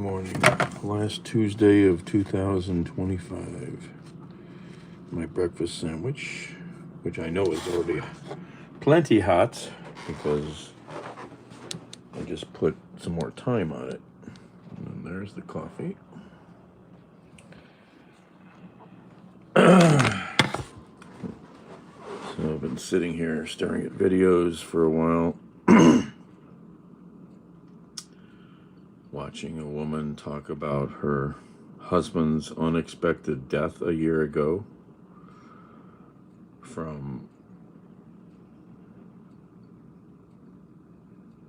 morning, last Tuesday of 2025. My breakfast sandwich, which I know is already plenty hot because I just put some more time on it. And then there's the coffee. So I've been sitting here staring at videos for a while, watching a woman talk about her husband's unexpected death a year ago from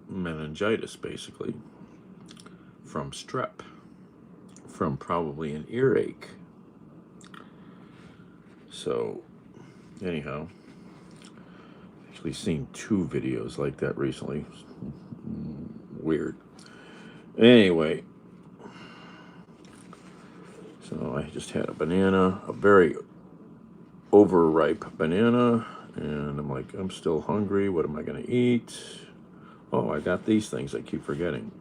meningitis, basically, from strep, from probably an earache. So, anyhow, actually seen 2 videos like that recently. Weird. Anyway, so I just had a banana, a very overripe banana, and I'm like, I'm still hungry. What am I going to eat? Oh, I got these things I keep forgetting.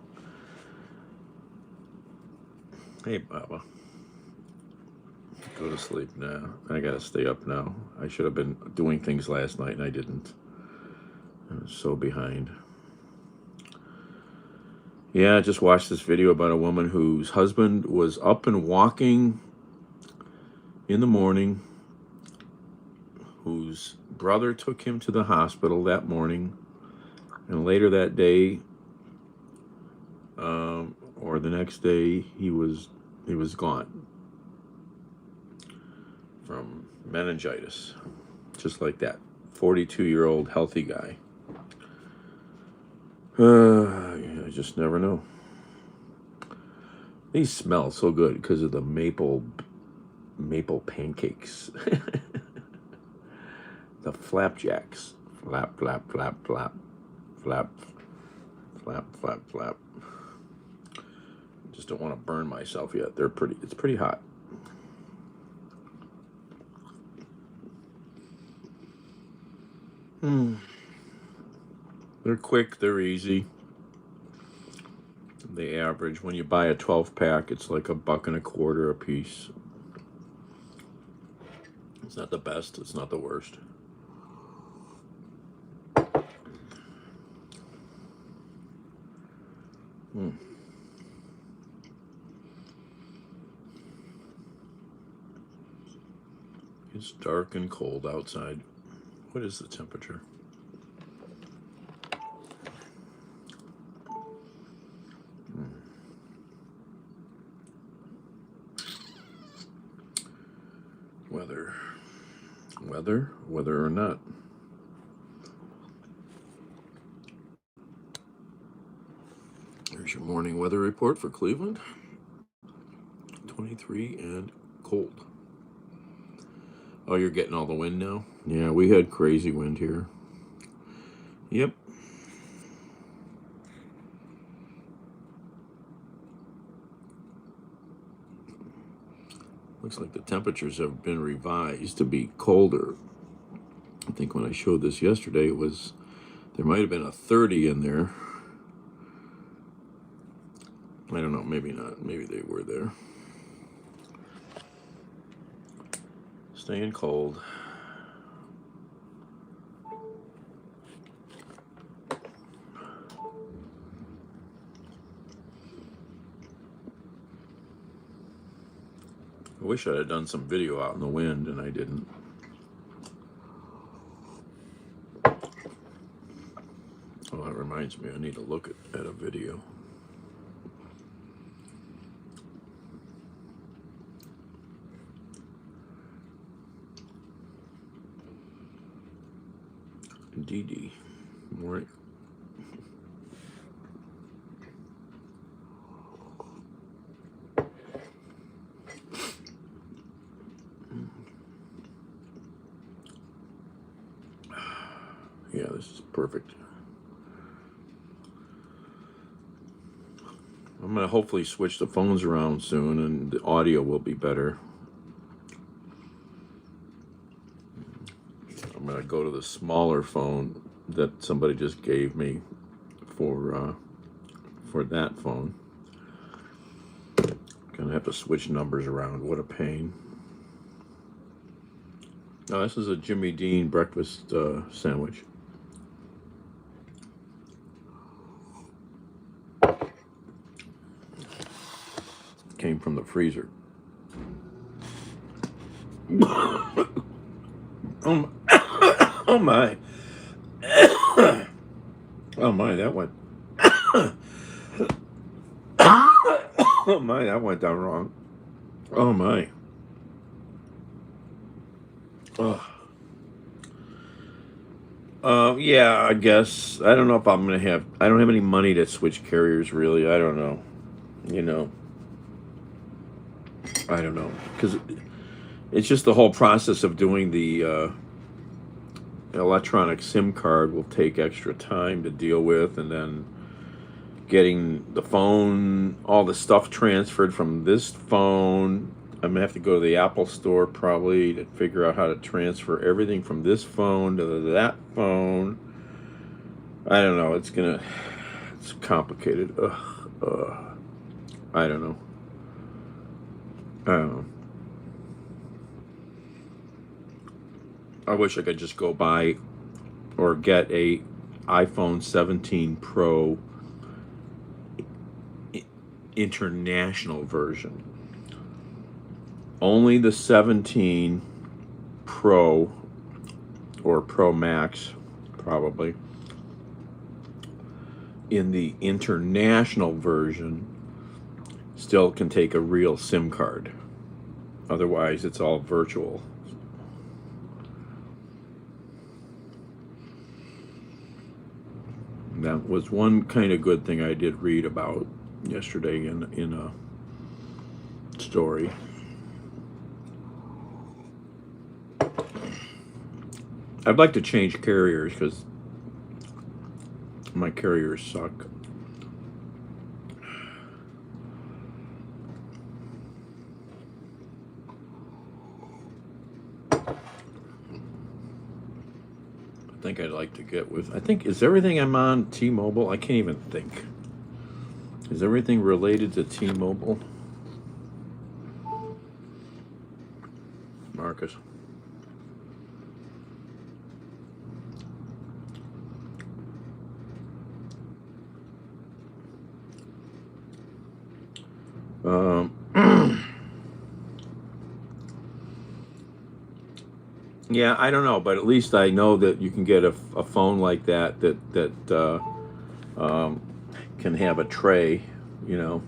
Hey, Baba. Go to sleep now. I got to stay up now. I should have been doing things last night, and I didn't. I was so behind. Yeah, I just watched this video about a woman whose husband was up and walking in the morning, whose brother took him to the hospital that morning, and later that day, or the next day, he was gone from meningitis, just like that. 42-year-old healthy guy. I just never know. These smell so good because of the maple pancakes. The flapjacks. Flap, flap, flap, flap. Flap, flap, flap, flap. Just don't want to burn myself yet. It's pretty hot. They're quick, they're easy. They average, when you buy a 12-pack, it's like $1.25 a piece. It's not the best, it's not the worst. It's dark and cold outside. What is the temperature? Weather or not. Here's your morning weather report for Cleveland. 23 and cold. Oh, you're getting all the wind now? Yeah, we had crazy wind here. Yep. Looks like the temperatures have been revised to be colder. I think when I showed this yesterday, there might have been a 30 in there. I don't know, maybe not. Maybe they were there. Staying cold. I wish I had done some video out in the wind, and I didn't. Oh, that reminds me, I need to look at a video. DD. Right. Yeah, this is perfect. I'm going to hopefully switch the phones around soon and the audio will be better. I'm going to go to the smaller phone that somebody just gave me for that phone. Gonna have to switch numbers around. What a pain. Now, this is a Jimmy Dean breakfast sandwich. Came from the freezer. Oh, oh my. Oh my, that went. Oh my, that went down wrong. Oh my. Oh. Yeah, I guess. I don't know if I'm gonna have. I don't have any money to switch carriers, really. I don't know. You know, I don't know. Because it's just the whole process of doing the electronic SIM card will take extra time to deal with, and then getting the phone, all the stuff transferred from this phone. I'm gonna have to go to the Apple store probably to figure out how to transfer everything from this phone to that phone. I don't know. It's complicated. I don't know. I don't know. I wish I could just go buy or get a iPhone 17 Pro international version. Only the 17 Pro or Pro Max, probably, in the international version still can take a real SIM card. Otherwise, it's all virtual. That was one kind of good thing I did read about yesterday in a story. I'd like to change carriers because my carriers suck. I think I'd like to get with. I think, is everything I'm on T-Mobile? I can't even think. Is everything related to T-Mobile? Marcus. Yeah, I don't know, but at least I know that you can get a phone like that can have a tray, you know.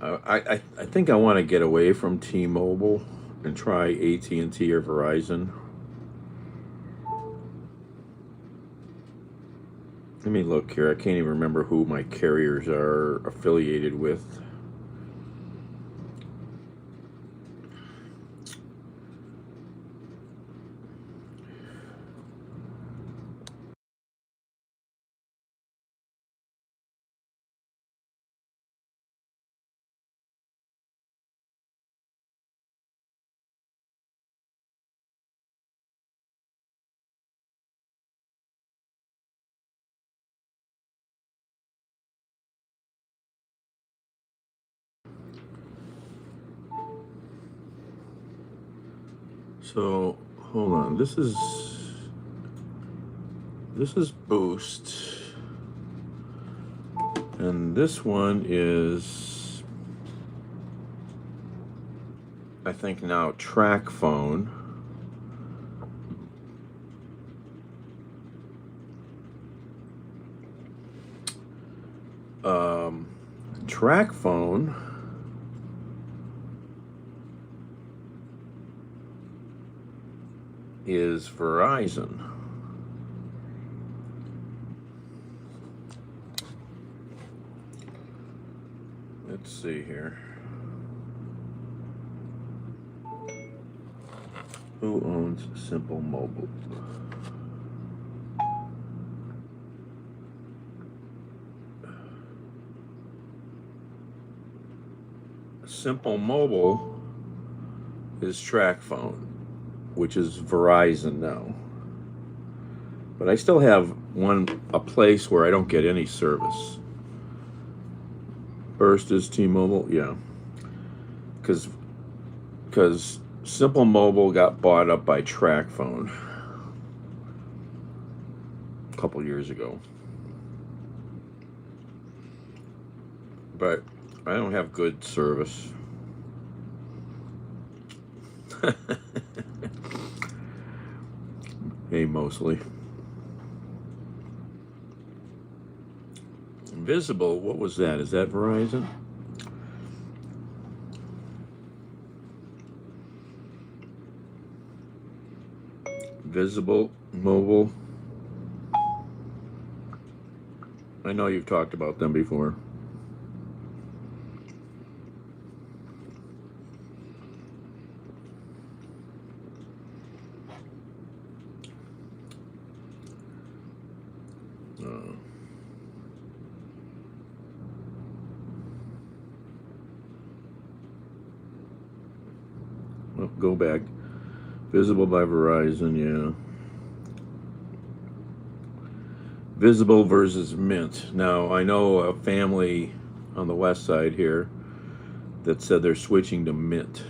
I think I want to get away from T-Mobile and try AT&T or Verizon. Let me look here. I can't even remember who my carriers are affiliated with. So hold on. This is Boost, and this one is, I think now, TracFone. TracFone is Verizon. Let's see here. Who owns Simple Mobile? Simple Mobile is TracFone, which is Verizon now. But I still have a place where I don't get any service. Burst is T-Mobile, yeah, because Simple Mobile got bought up by TracFone a couple years ago, but I don't have good service. Hey, mostly. Visible, what was that? Is that Verizon? Visible Mobile. I know you've talked about them before. Uh, well, go back. Visible by Verizon, yeah. Visible versus Mint. Now, I know a family on the west side here that said they're switching to Mint.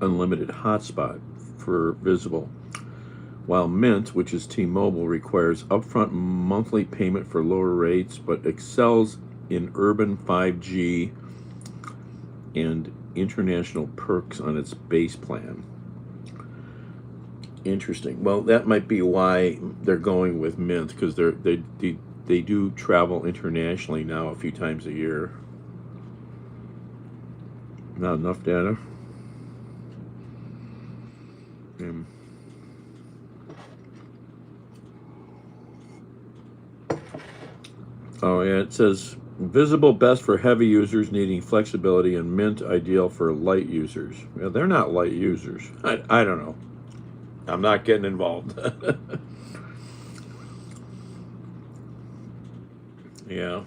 Unlimited hotspot for Visible, while Mint, which is T-Mobile, requires upfront monthly payment for lower rates but excels in urban 5G and international perks on its base plan. Interesting. Well, that might be why they're going with Mint, because they do travel internationally now a few times a year. Not enough data. Oh yeah, it says Visible best for heavy users needing flexibility, and Mint ideal for light users. Yeah, they're not light users. I don't know. I'm not getting involved. Yeah.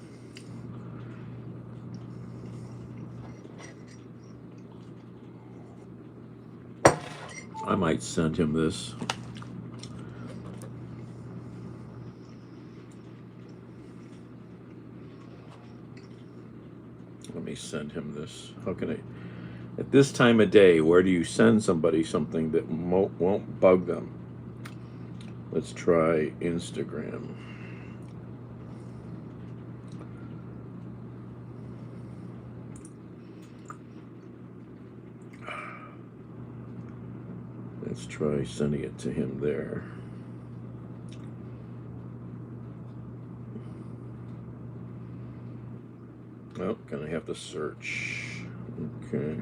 I might send him this. Let me send him this. How can I? At this time of day, where do you send somebody something that won't bug them? Let's try Instagram. Let's try sending it to him there. Oh, gonna have to search. Okay.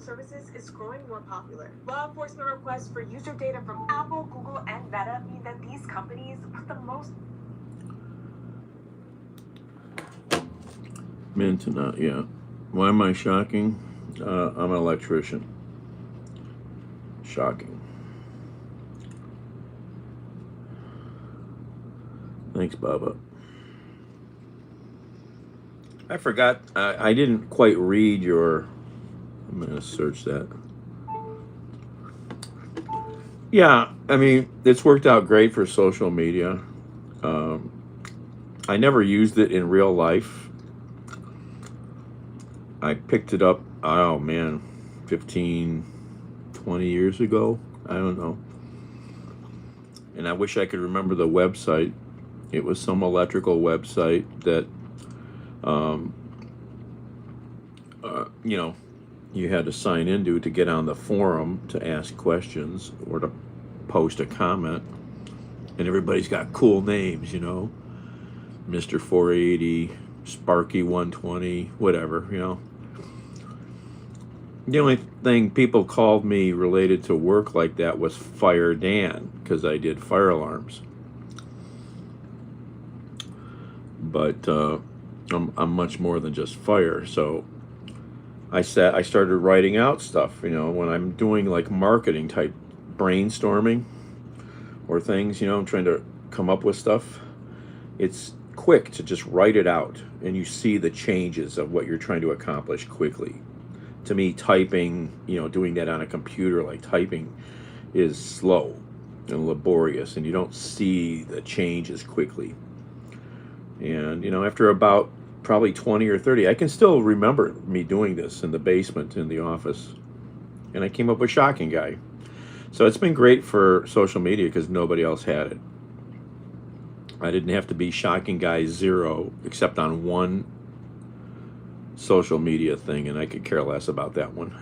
Services is growing more popular. Law enforcement requests for user data from Apple, Google, and Meta mean that these companies put the most. Mint, not yeah. Why am I shocking? I'm an electrician. Shocking. Thanks, Baba. I forgot. I didn't quite read your. I'm going to search that. Yeah, I mean, it's worked out great for social media. I never used it in real life. I picked it up, oh man, 15, 20 years ago. I don't know. And I wish I could remember the website. It was some electrical website that, you know, you had to sign into to get on the forum to ask questions or to post a comment. And everybody's got cool names, you know, Mr. 480, Sparky 120, whatever, you know. The only thing people called me related to work like that was Fire Dan, because I did fire alarms. But I'm much more than just fire. So I started writing out stuff, you know, when I'm doing like marketing type brainstorming or things, you know, I'm trying to come up with stuff. It's quick to just write it out, and you see the changes of what you're trying to accomplish quickly. To me, typing, you know, doing that on a computer, like typing, is slow and laborious, and you don't see the changes quickly. And, you know, after about probably 20 or 30, I can still remember me doing this in the basement in the office. And I came up with Shocking Guy. So it's been great for social media because nobody else had it. I didn't have to be Shocking Guy 0 except on one social media thing, and I could care less about that one.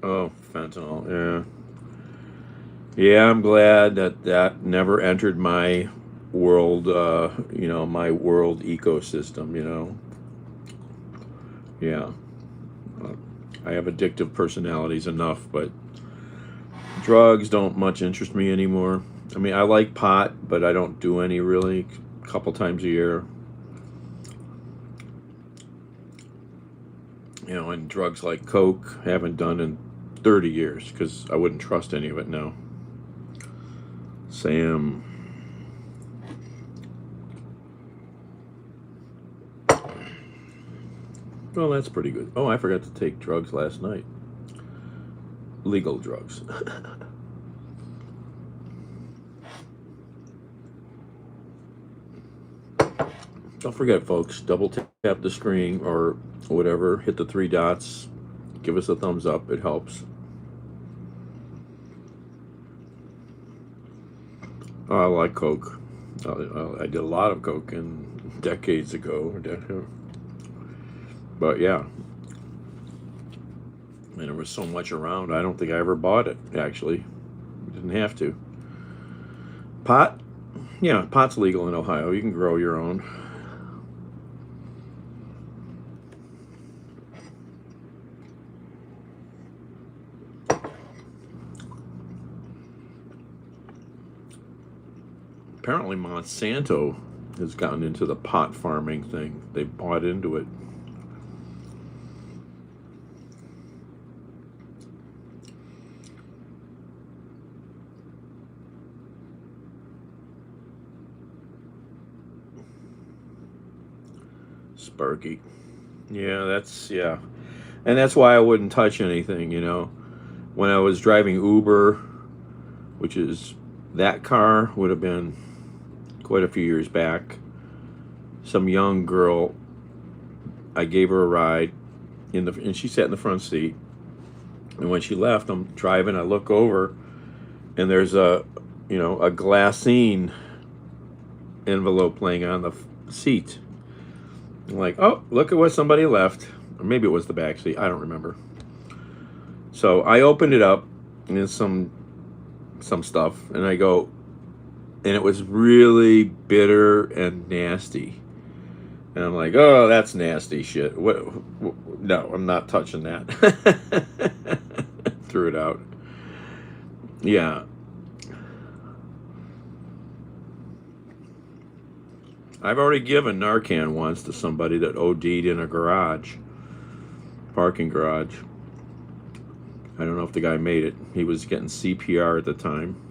Oh, fentanyl, yeah. Yeah, I'm glad that never entered my world, you know, my world ecosystem, you know. Yeah. I have addictive personalities enough, but drugs don't much interest me anymore. I mean, I like pot, but I don't do any really, a couple times a year. You know, and drugs like Coke, haven't done in 30 years because I wouldn't trust any of it now. Sam. Well, that's pretty good. Oh, I forgot to take drugs last night. Legal drugs. Don't forget, folks, double tap the screen or whatever, hit the 3 dots, give us a thumbs up, it helps. Oh, I like Coke. I did a lot of Coke decades ago. But yeah. And there was so much around, I don't think I ever bought it, actually. Didn't have to. Pot? Yeah, pot's legal in Ohio. You can grow your own. Apparently Monsanto has gotten into the pot farming thing. They bought into it. Sparky. Yeah. And that's why I wouldn't touch anything, you know. When I was driving Uber, which is that car would have been quite a few years back, some young girl, I gave her a ride and she sat in the front seat. And when she left, I'm driving, I look over and there's a glassine envelope laying on the seat. I'm like, oh, look at what somebody left. Or maybe it was the back seat, I don't remember. So I opened it up and there's some stuff, and I go, and it was really bitter and nasty. And I'm like, oh, that's nasty shit. What? No, I'm not touching that. Threw it out. Yeah. I've already given Narcan once to somebody that OD'd in a parking garage. I don't know if the guy made it. He was getting CPR at the time.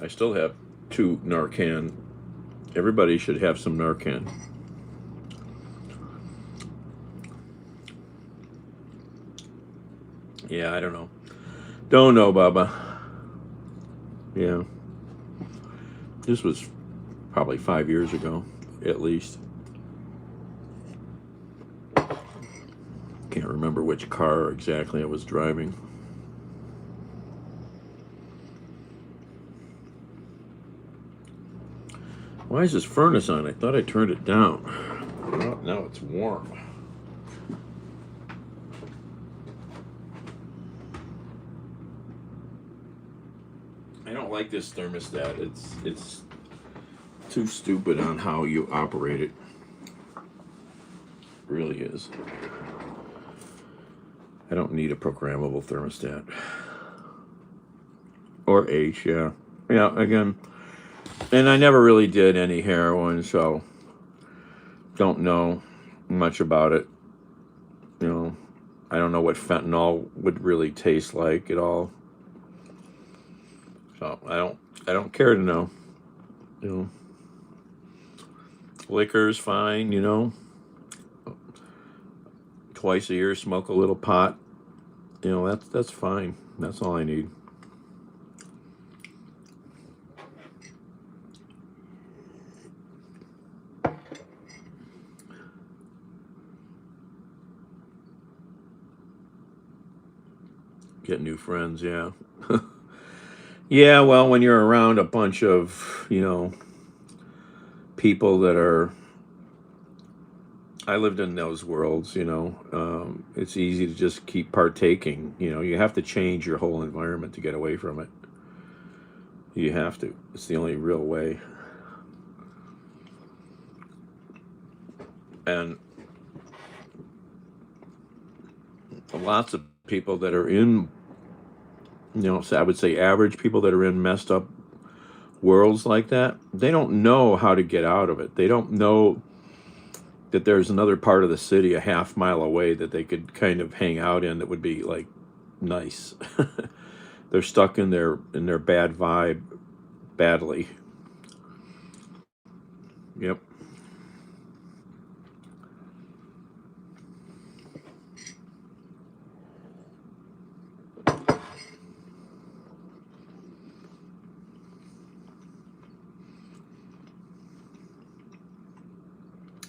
I still have 2 Narcan. Everybody should have some Narcan. Yeah, I don't know. Don't know, Baba. Yeah. This was probably 5 years ago, at least. Can't remember which car exactly I was driving. Why is this furnace on? I thought I turned it down. Well, now it's warm. I don't like this thermostat. It's too stupid on how you operate it. It really is. I don't need a programmable thermostat. Or H, yeah. Yeah, again. And I never really did any heroin, so don't know much about it. You know, I don't know what fentanyl would really taste like at all. So I don't care to know. You know, liquor's fine, you know. Twice a year smoke a little pot. You know, that's fine. That's all I need. Get new friends, yeah. Yeah, well, when you're around a bunch of, you know, people that are, I lived in those worlds, you know, it's easy to just keep partaking. You know, you have to change your whole environment to get away from it. You have to. It's the only real way. And lots of people that are in, you know, so I would say average people that are in messed up worlds like that, they don't know how to get out of it. They don't know that there's another part of the city a half mile away that they could kind of hang out in that would be like nice. They're stuck in their bad vibe badly. Yep.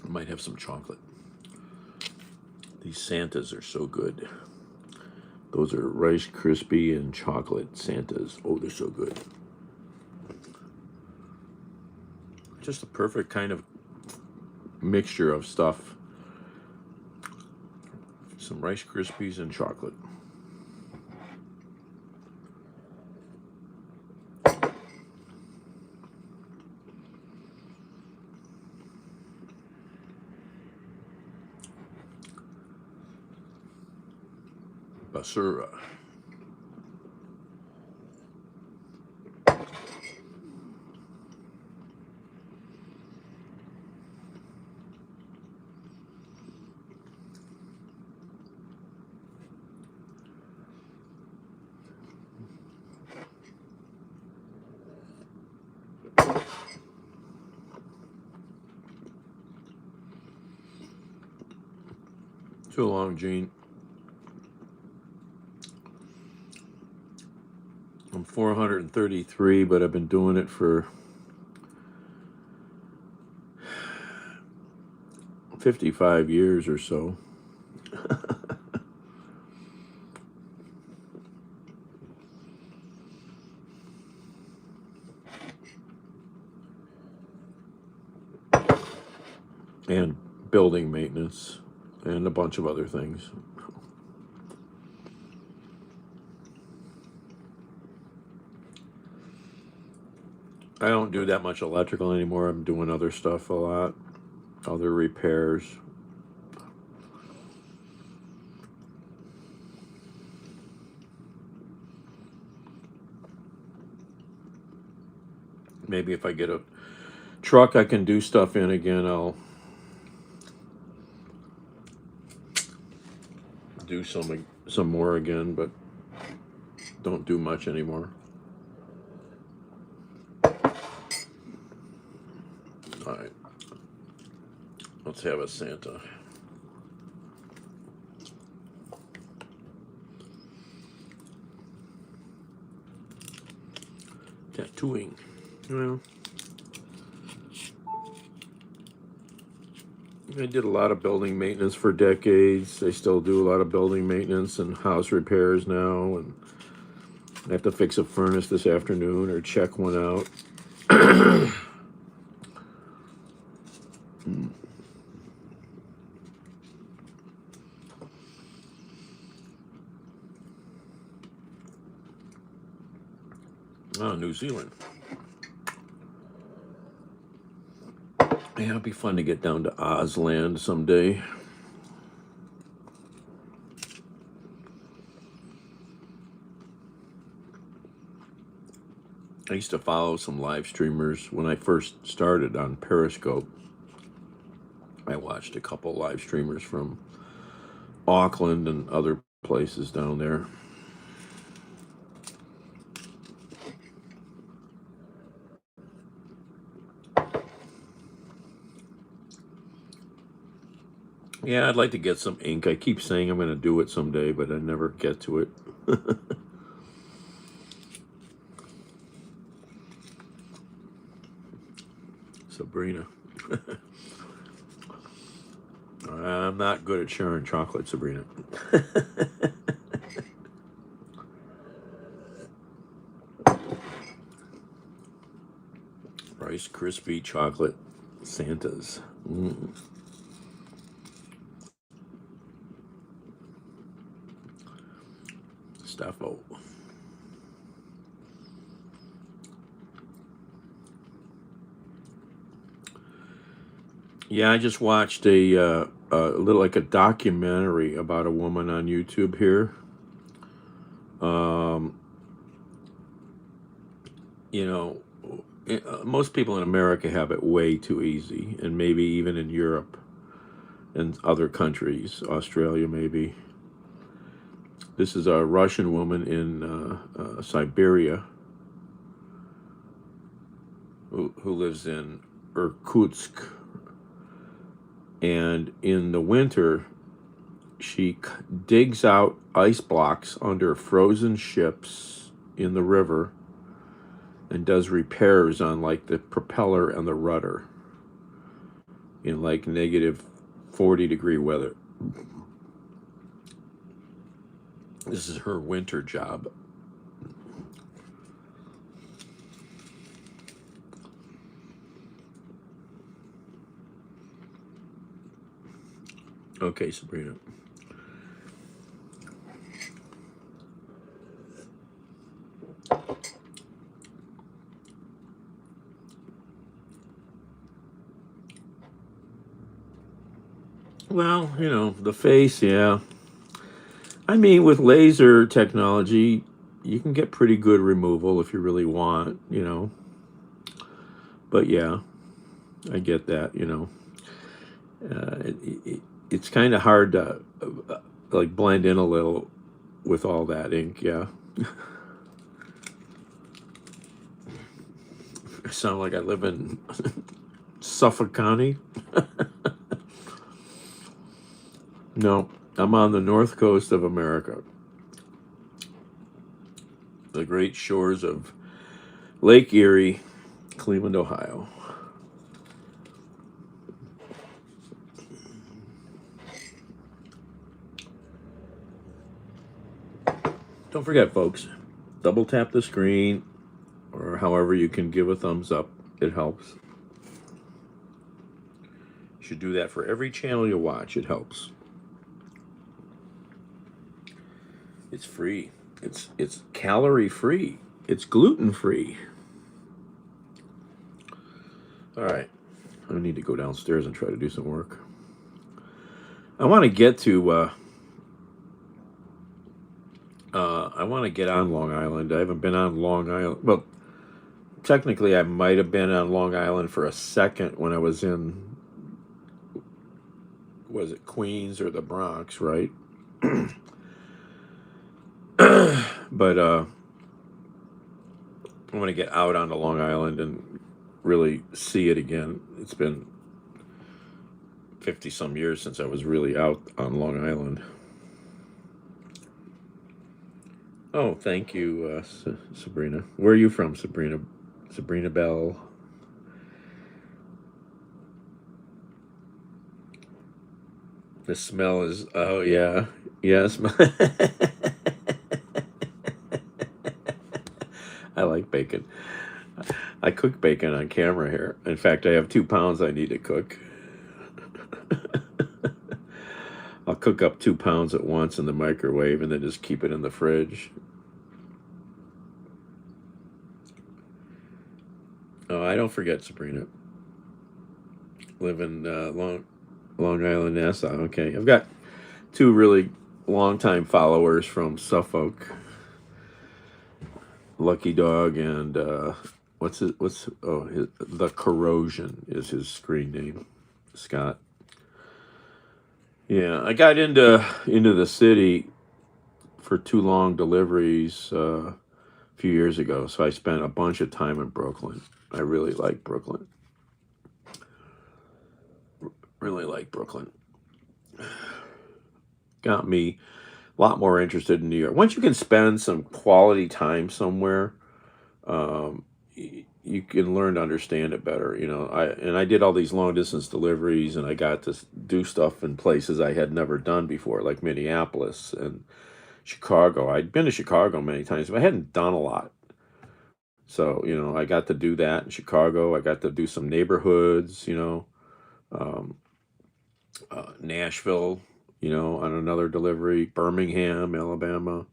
I might have some chocolate. These Santas are so good. Those are Rice Krispie and chocolate Santas. Oh, they're so good. Just the perfect kind of mixture of stuff. Some Rice Krispies and chocolate. Basura. Too long, Gene. I'm 433, but I've been doing it for 55 years or so. And building maintenance and a bunch of other things. I don't do that much electrical anymore. I'm doing other stuff a lot, other repairs. Maybe if I get a truck I can do stuff in again, I'll do some more again, but don't do much anymore. All right, let's have a Santa. Tattooing. Well, I did a lot of building maintenance for decades. I still do a lot of building maintenance and house repairs now, and I have to fix a furnace this afternoon or check one out. Oh, New Zealand. Yeah, it'd be fun to get down to Ozland someday. I used to follow some live streamers when I first started on Periscope. I watched a couple live streamers from Auckland and other places down there. Yeah, I'd like to get some ink. I keep saying I'm going to do it someday, but I never get to it. Sabrina. I'm not good at sharing chocolate, Sabrina. Rice Krispie chocolate Santas. Staffo. Yeah, I just watched a little like a documentary about a woman on YouTube here. You know, most people in America have it way too easy, and maybe even in Europe and other countries, Australia maybe. This is a Russian woman in Siberia who lives in Irkutsk. And in the winter, she digs out ice blocks under frozen ships in the river and does repairs on like the propeller and the rudder in like negative 40-degree weather. This is her winter job. Okay, Sabrina. Well, you know, the face, yeah. I mean, with laser technology, you can get pretty good removal if you really want, you know. But yeah, I get that, you know. It's kind of hard to like blend in a little with all that ink, yeah. I sound like I live in Suffolk County. No, I'm on the north coast of America. The great shores of Lake Erie, Cleveland, Ohio. Don't forget, folks, double tap the screen or however you can give a thumbs up. It helps. You should do that for every channel you watch. It helps. It's free. It's calorie free. It's gluten free. All right. I need to go downstairs and try to do some work. I want to get to I want to get on Long Island. I haven't been on Long Island. Well, technically I might have been on Long Island for a second when I was in, was it Queens or the Bronx, right? But I want to get out onto Long Island and really see it again. It's been 50 some years since I was really out on Long Island. Oh, thank you, Sabrina. Where are you from, Sabrina? Sabrina Bell. The smell is, oh yeah, yes. I like bacon. I cook bacon on camera here. In fact, I have 2 pounds I need to cook. I'll cook up 2 pounds at once in the microwave and then just keep it in the fridge. Oh, I don't forget Sabrina. Live in Long Island, Nassau. Okay, I've got 2 really longtime followers from Suffolk. Lucky Dog and the Corrosion is his screen name, Scott. Yeah, I got into the city for 2 long deliveries a few years ago, so I spent a bunch of time in Brooklyn. I really like Brooklyn. Really like Brooklyn. Got me a lot more interested in New York. Once you can spend some quality time somewhere, you can learn to understand it better. I did all these long distance deliveries, and I got to do stuff in places I had never done before, like Minneapolis and Chicago. I'd been to Chicago many times, but I hadn't done a lot. So I got to do that in Chicago. I got to do some neighborhoods. Um, Nashville. On another delivery, Birmingham, Alabama.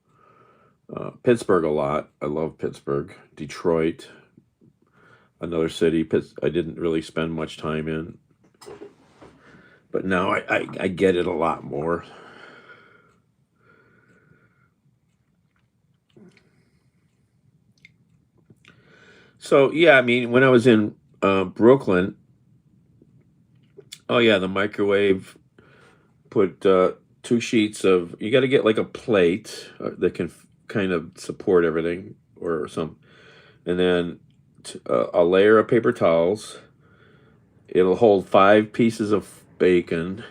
Pittsburgh a lot. I love Pittsburgh. Detroit, another city I didn't really spend much time in, but now I get it a lot more. So yeah, I mean, when I was in Brooklyn, oh yeah, the microwave put 2 sheets of. You got to get like a plate that can kind of support everything, or some, and then a layer of paper towels. It'll hold 5 pieces of bacon.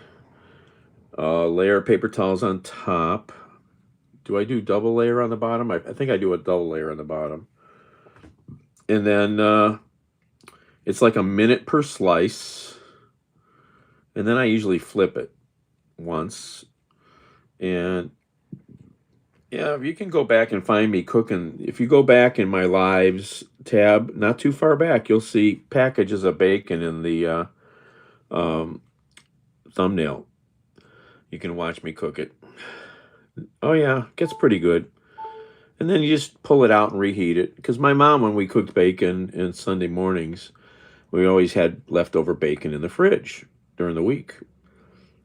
A layer of paper towels on top. Do I do double layer on the bottom? I think I do a double layer on the bottom. And then it's like a minute per slice. And then I usually flip it once. And yeah, you can go back and find me cooking. If you go back in my lives tab, not too far back, you'll see packages of bacon in the thumbnail. You can watch me cook it. Oh yeah, it gets pretty good. And then you just pull it out and reheat it. Because my mom, when we cooked bacon on Sunday mornings, we always had leftover bacon in the fridge during the week.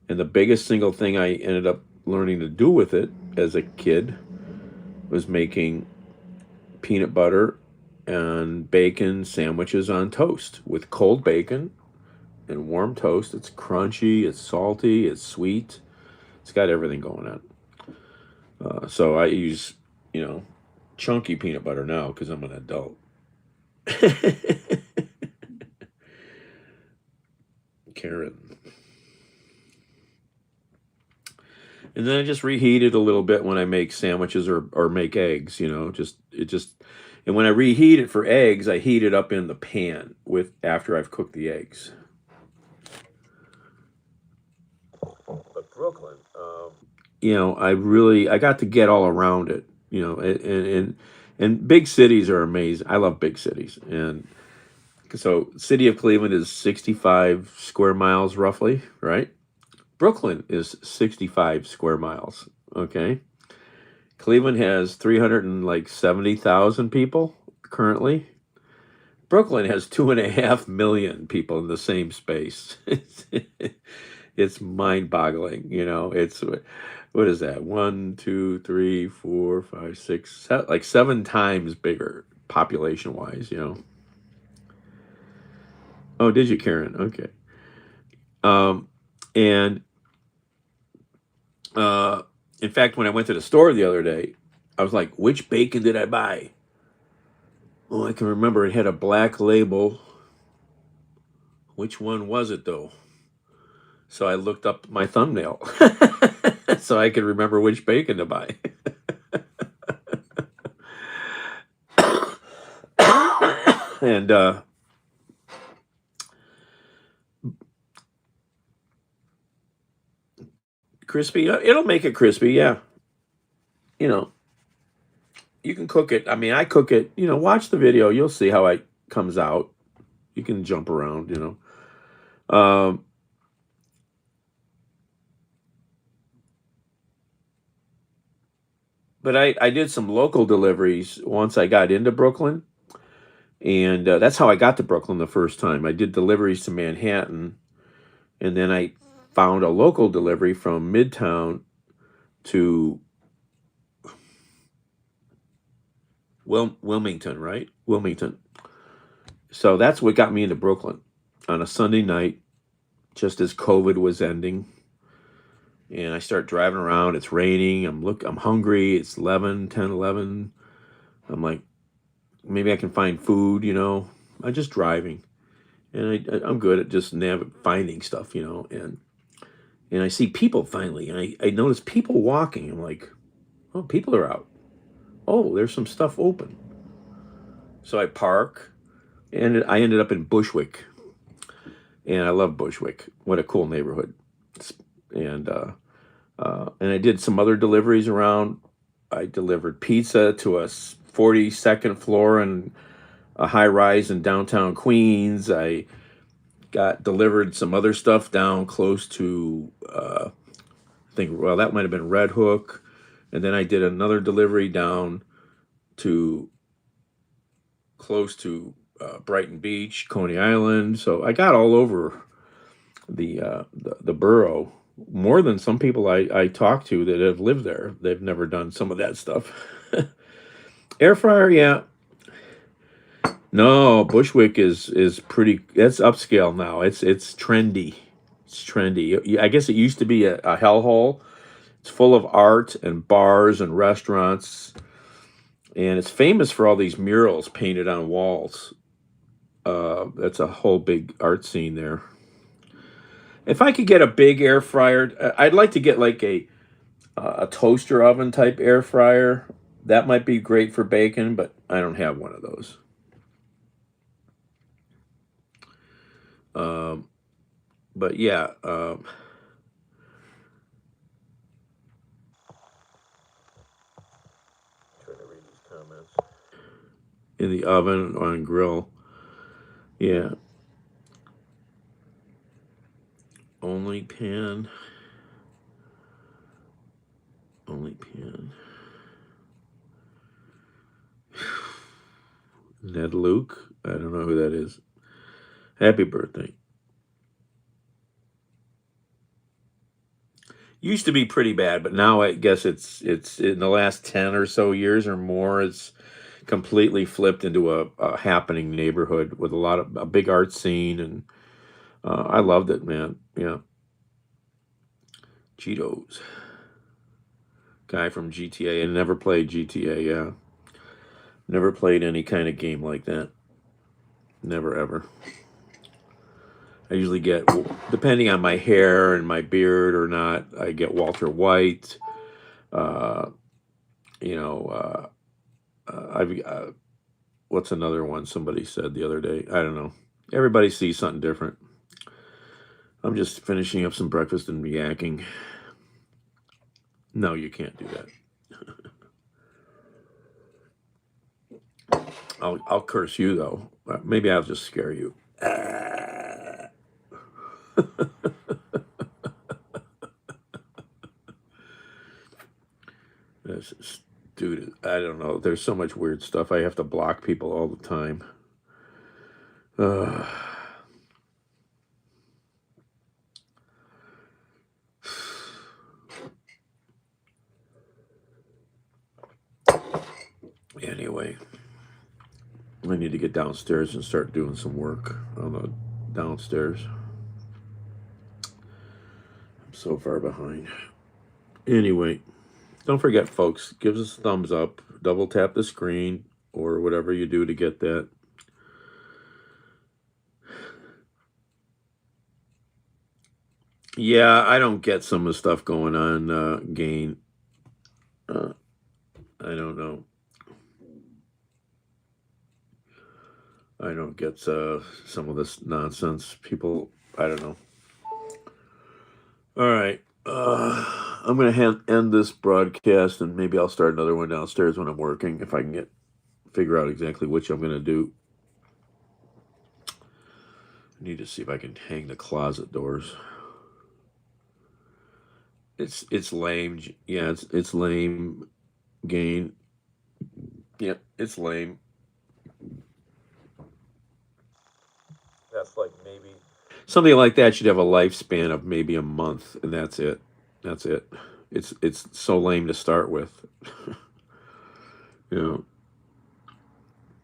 And the biggest single thing I ended up learning to do with it as a kid was making peanut butter and bacon sandwiches on toast with cold bacon and warm toast. It's crunchy, it's salty, it's sweet. It's got everything going on. So I use, chunky peanut butter now because I'm an adult. Karen. And then I just reheat it a little bit when I make sandwiches or make eggs, and when I reheat it for eggs, I heat it up in the pan after I've cooked the eggs. But Brooklyn, I got to get all around it, and big cities are amazing. I love big cities, and so city of Cleveland is 65 square miles roughly, right? Brooklyn is 65 square miles. Okay, Cleveland has 370,000 people currently. Brooklyn has 2.5 million people in the same space. It's mind-boggling. It's what is that? 1, 2, 3, 4, 5, 6, like 7 times bigger population-wise. Oh, did you, Karen? Okay. And in fact, when I went to the store the other day, I was like, which bacon did I buy? Oh, I can remember it had a black label. Which one was it, though? So I looked up my thumbnail so I could remember which bacon to buy. And crispy, it'll make it crispy, yeah. You can cook it. I mean, I cook it, watch the video. You'll see how it comes out. You can jump around. but I did some local deliveries once I got into Brooklyn, and that's how I got to Brooklyn the first time. I did deliveries to Manhattan, and then I found a local delivery from Midtown to Wilmington, right? Wilmington. So that's what got me into Brooklyn on a Sunday night, just as COVID was ending. And I start driving around. It's raining. I'm hungry. It's 11, 10, 11. I'm like, maybe I can find food, I'm just driving. And I'm good at just finding stuff, and I see people finally, and I notice people walking. I'm like, oh, people are out. Oh, there's some stuff open. So I park, and I ended up in Bushwick, and I love Bushwick. What a cool neighborhood. And and I did some other deliveries around. I delivered pizza to a 42nd floor and a high rise in downtown Queens. I got delivered some other stuff down close to, well, that might have been Red Hook. And then I did another delivery down to close to Brighton Beach, Coney Island. So I got all over the borough, more than some people I talk to that have lived there. They've never done some of that stuff. Air fryer, yeah. No, Bushwick is pretty. That's upscale now. It's trendy. It's trendy. I guess it used to be a hellhole. It's full of art and bars and restaurants, and it's famous for all these murals painted on walls. That's a whole big art scene there. If I could get a big air fryer, I'd like to get like a toaster oven type air fryer. That might be great for bacon, but I don't have one of those. But yeah, trying to read these comments. In the oven on grill, yeah. Only pan. Only pan. Ned Luke. I don't know who that is. Happy birthday. Used to be pretty bad, but now I guess it's in the last 10 or so years or more, it's completely flipped into a happening neighborhood with a big art scene, and I loved it, man. Yeah. Cheetos. Guy from GTA, and never played GTA, yeah. Never played any kind of game like that. Never ever. I usually get, depending on my hair and my beard or not, I get Walter White. Uh, what's another one somebody said the other day? I don't know. Everybody sees something different. I'm just finishing up some breakfast and yakking. No, you can't do that. I'll curse you though. Maybe I'll just scare you. Dude, I don't know. There's so much weird stuff. I have to block people all the time. Anyway, I need to get downstairs and start doing some work on the downstairs. I'm so far behind. Anyway, don't forget, folks, give us a thumbs up, double tap the screen, or whatever you do to get that. Yeah, I don't get some of the stuff going on, Gain. I don't know. I don't get some of this nonsense. People, I don't know. All right. I'm going to end this broadcast, and maybe I'll start another one downstairs when I'm working, if I can figure out exactly which I'm going to do. I need to see if I can hang the closet doors. It's lame. Yeah, it's lame, gain. Yeah, it's lame. That's like maybe something like that should have a lifespan of maybe a month, and that's it. That's it. It's so lame to start with. Yeah.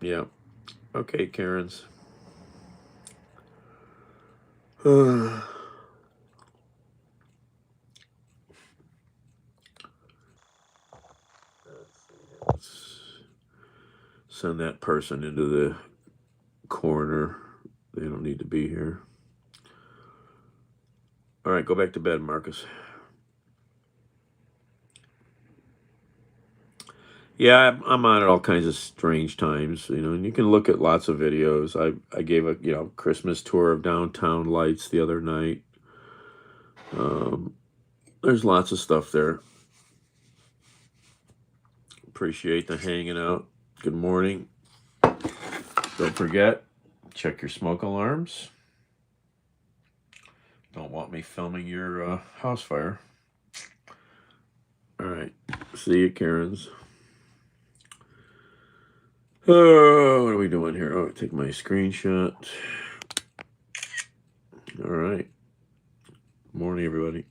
Yeah. Okay, Karens. Let's see. Let's send that person into the corner. They don't need to be here. All right, go back to bed, Marcus. Yeah, I'm on at all kinds of strange times, and you can look at lots of videos. I gave a Christmas tour of downtown lights the other night. There's lots of stuff there. Appreciate the hanging out. Good morning. Don't forget, check your smoke alarms. Don't want me filming your house fire. All right. See you, Karens. Oh, what are we doing here? Oh, take my screenshot. All right. Morning, everybody.